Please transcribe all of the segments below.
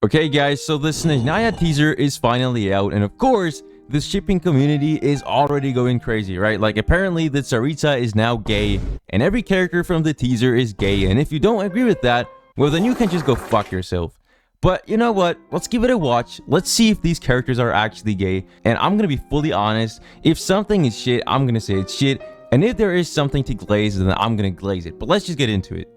Okay guys, so the Snezhnaya teaser is finally out, and of course, the shipping community is already going crazy, right? Like, apparently the Tsaritsa is now gay, and every character from the teaser is gay, and if you don't agree with that, well then you can just go fuck yourself. But you know what? Let's give it a watch. Let's see if these characters are actually gay, and I'm gonna be fully honest. If something is shit, I'm gonna say it's shit, and if there is something to glaze, then I'm gonna glaze it. But let's just get into it.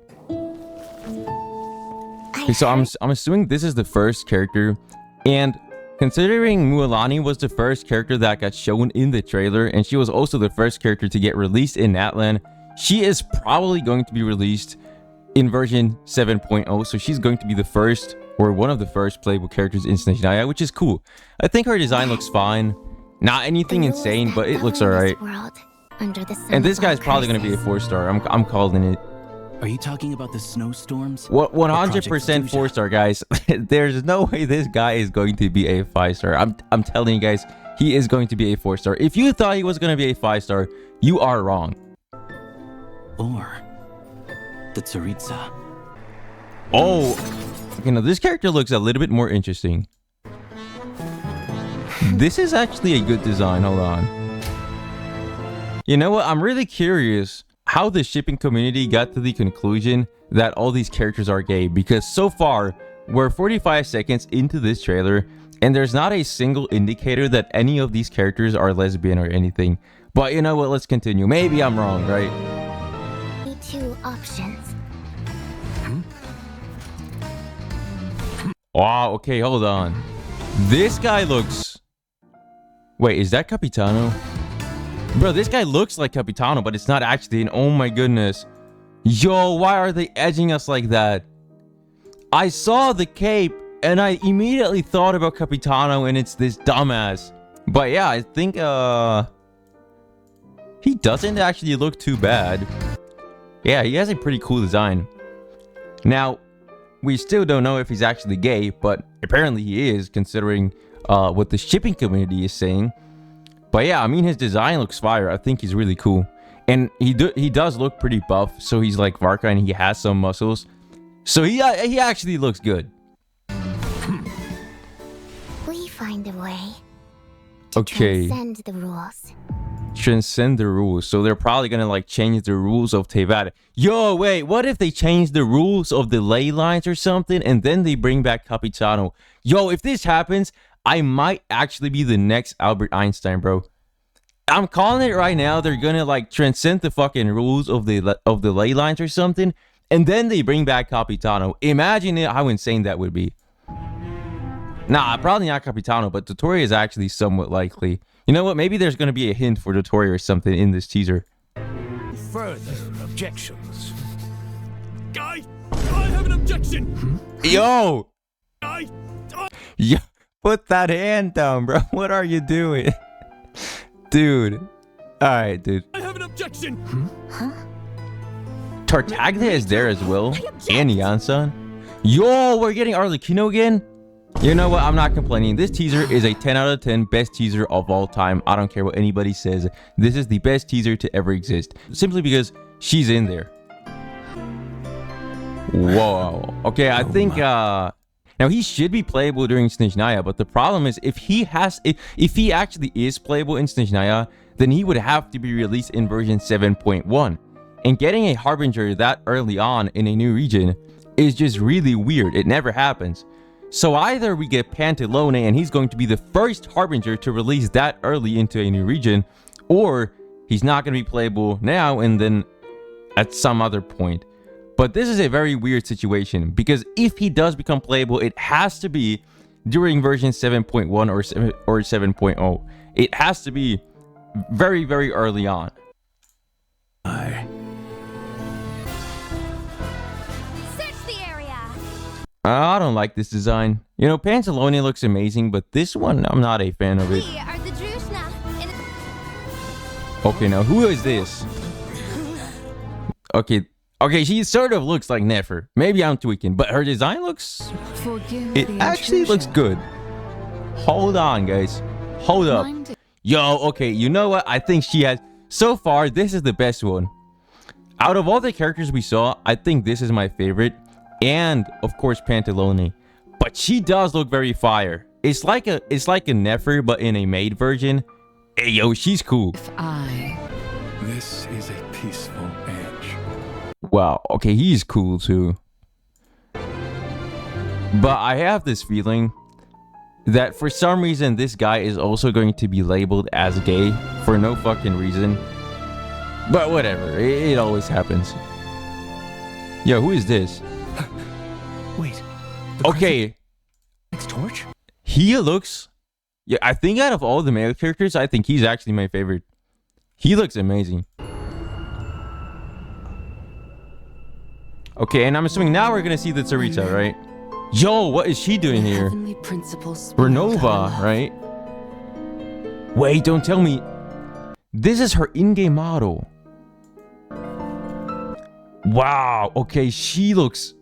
Okay, so I'm assuming this is the first character, and considering Mualani was the first character that got shown in the trailer, and she was also the first character to get released in Natlan, she is probably going to be released in version 7.0, so she's going to be the first, or one of the first playable characters in Snezhnaya, which is cool. I think her design looks fine. Not anything insane, but it looks alright. And this guy's probably going to be a 4-star. I'm calling it. Are you talking about the snowstorms? What 100% 4-star, guys. There's no way this guy is going to be a 5-star. I'm telling you guys, he is going to be a 4-star. If you thought he was going to be a 5-star, you are wrong. Or the Tsaritsa. Oh, you know, this character looks a little bit more interesting. This is actually a good design. Hold on. You know what? I'm really curious how the shipping community got to the conclusion that all these characters are gay, because so far we're 45 seconds into this trailer and there's not a single indicator that any of these characters are lesbian or anything. But you know what, let's continue. Maybe I'm wrong, right? Two options. Wow, okay, hold on. This guy looks... Wait, is that Capitano? Bro, this guy looks like Capitano, but it's not actually. And oh my goodness. Yo, why are they edging us like that? I saw the cape and I immediately thought about Capitano, and it's this dumbass. But yeah, I think he doesn't actually look too bad. Yeah, he has a pretty cool design. Now, we still don't know if he's actually gay, but apparently he is, considering what the shipping community is saying. But yeah, I mean, his design looks fire. I think he's really cool. And he does look pretty buff. So he's like Varka and he has some muscles. So he actually looks good. We find a way to transcend the rules. Transcend the rules. So they're probably gonna like change the rules of Teyvat. Yo, wait, what if they change the rules of the ley lines or something, and then they bring back Capitano? Yo, if this happens, I might actually be the next Albert Einstein, bro. I'm calling it right now. They're gonna like transcend the fucking rules of the ley lines or something, and then they bring back Capitano. Imagine how insane that would be. Nah, probably not Capitano, but Dottore is actually somewhat likely. You know what? Maybe there's gonna be a hint for Dottore or something in this teaser. Further objections? Guy, I have an objection. Yo. Guy. Yo. Put that hand down, bro. What are you doing? Dude. Alright, dude. I have an objection. Tartaglia is there as well. And Yansan. Yo, we're getting Arlecchino again? You know what? I'm not complaining. This teaser is a 10 out of 10 best teaser of all time. I don't care what anybody says. This is the best teaser to ever exist. Simply because she's in there. Whoa. Okay, I think... Now, he should be playable during Snezhnaya, but the problem is if he actually is playable in Snezhnaya, then he would have to be released in version 7.1. And getting a Harbinger that early on in a new region is just really weird. It never happens. So either we get Pantalone and he's going to be the first Harbinger to release that early into a new region, or he's not going to be playable now and then at some other point. But this is a very weird situation, because if he does become playable, it has to be during version 7.1 or 7.0. It has to be very, very early on. Search the area. I don't like this design. You know, Pantalone looks amazing, but this one, I'm not a fan of it. We are the Druzhna. Okay, now who is this? Okay, she sort of looks like Nefer. Maybe I'm tweaking, but her design looks... It actually looks good. Hold on, guys. Hold up. Yo, okay, you know what? I think she has... So far, this is the best one. Out of all the characters we saw, I think this is my favorite. And, of course, Pantalone. But she does look very fire. It's like a Nefer, but in a maid version. Hey, yo, she's cool. This is a peaceful age. Wow, okay, he's cool too. But I have this feeling that for some reason this guy is also going to be labeled as gay for no fucking reason. But whatever, it always happens. Yo, who is this? Wait. Okay, Next torch? he looks... Yeah, I think out of all the male characters, I think he's actually my favorite. He looks amazing. Okay, and I'm assuming now we're gonna see the Tsaritsa, right? Yo, what is she doing here? Renova, right? Wait, don't tell me. This is her in-game model. Wow, okay, she looks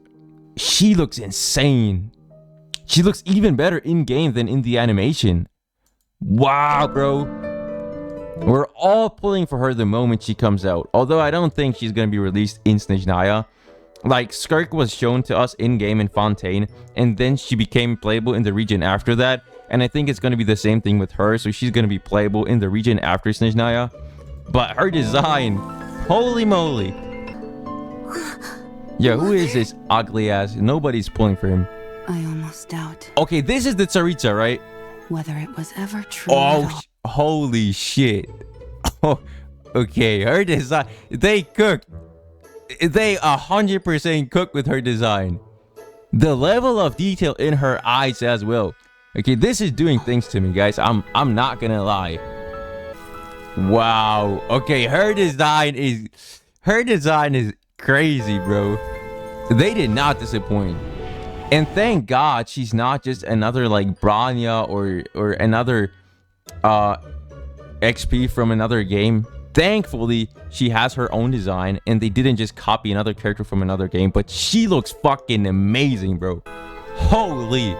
insane. She looks even better in-game than in the animation. Wow, bro. We're all pulling for her the moment she comes out. Although I don't think she's gonna be released in Snezhnaya. Like, Skirk was shown to us in-game in Fontaine, and then she became playable in the region after that. And I think it's gonna be the same thing with her, so she's gonna be playable in the region after Snezhnaya. But her design, holy moly. Yeah, who is this ugly ass? Nobody's pulling for him. I almost doubt Okay, this is the Tsaritsa, right? whether it was ever true. Oh, holy shit. Oh, okay, her design. They cooked. They 100% cooked with her design. The level of detail in her eyes as well. Okay, this is doing things to me, guys. I'm not gonna lie. Wow. Okay, her design is crazy, bro. They did not disappoint. And thank God she's not just another like Branya or another XP from another game. Thankfully, she has her own design and they didn't just copy another character from another game, but she looks fucking amazing, bro. Holy.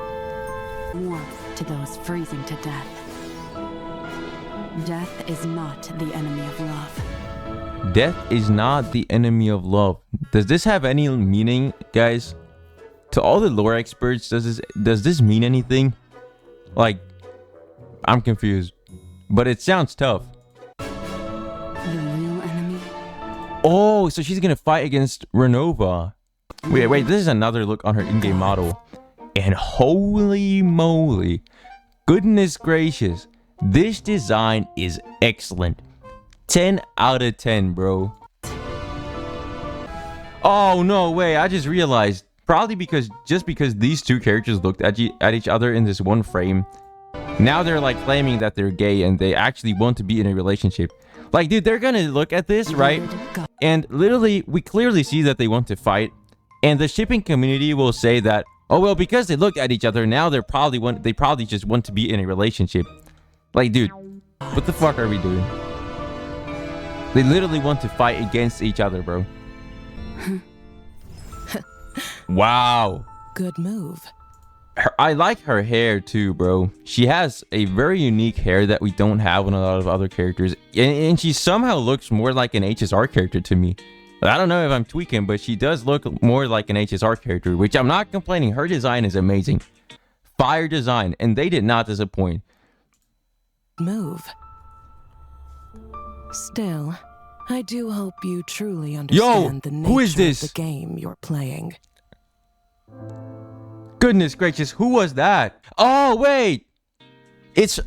Warmth to those freezing to death. Death is not the enemy of love. Death is not the enemy of love. Does this have any meaning, guys? To all the lore experts, does this mean anything? Like, I'm confused. But it sounds tough. The real enemy? Oh, so she's gonna fight against Renova. Wait, this is another look on her in-game model. And holy moly. Goodness gracious. This design is excellent. 10 out of 10, bro. Oh, no way. I just realized. Probably because these two characters looked at each other in this one frame. Now they're like claiming that they're gay and they actually want to be in a relationship. Like, dude, they're gonna look at this, right? And literally, we clearly see that they want to fight. And the shipping community will say that, oh, well, because they looked at each other, now they probably just want to be in a relationship. Like, dude, what the fuck are we doing? They literally want to fight against each other, bro. Wow. Good move. I like her hair too, bro. She has a very unique hair that we don't have on a lot of other characters. And she somehow looks more like an HSR character to me. I don't know if I'm tweaking, but she does look more like an HSR character, which I'm not complaining. Her design is amazing. Fire design, and they did not disappoint. Move. Still, I do hope you truly understand the nature who is this? of the game you're playing. Goodness gracious, who was that? Oh, wait.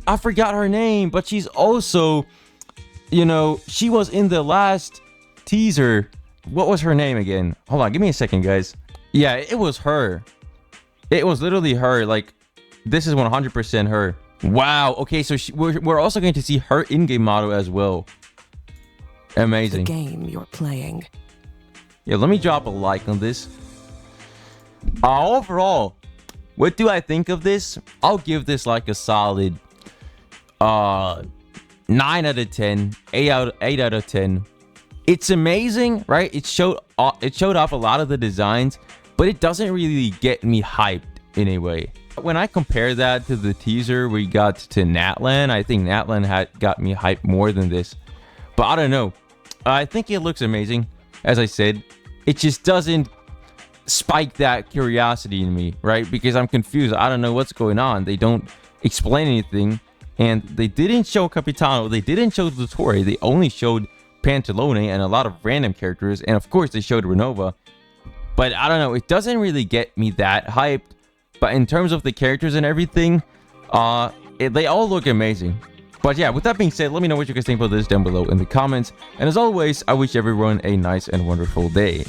I forgot her name, but she's also, you know, she was in the last teaser. What was her name again? Hold on, give me a second, guys. Yeah, it was her. It was literally her. Like, this is 100% her. Wow. Okay, so we're also going to see her in-game model as well. Amazing. The game you're playing. Yeah, let me drop a like on this. Overall, what do I think of this? I'll give this like a solid 9 out of 10, 8 out of 10. It's amazing, right? It showed off a lot of the designs, but it doesn't really get me hyped in a way. When I compare that to the teaser we got to Natlan, I think Natlan had got me hyped more than this. But I don't know. I think it looks amazing. As I said, it just doesn't spike that curiosity in me, right? Because I'm confused. I don't know what's going on. They don't explain anything, and they didn't show Capitano. They didn't show Dottore. They only showed Pantalone and a lot of random characters, and of course they showed Renova. But I don't know, it doesn't really get me that hyped. But in terms of the characters and everything, they all look amazing. But yeah, with that being said, let me know what you guys think about this down below in the comments. And as always, I wish everyone a nice and wonderful day.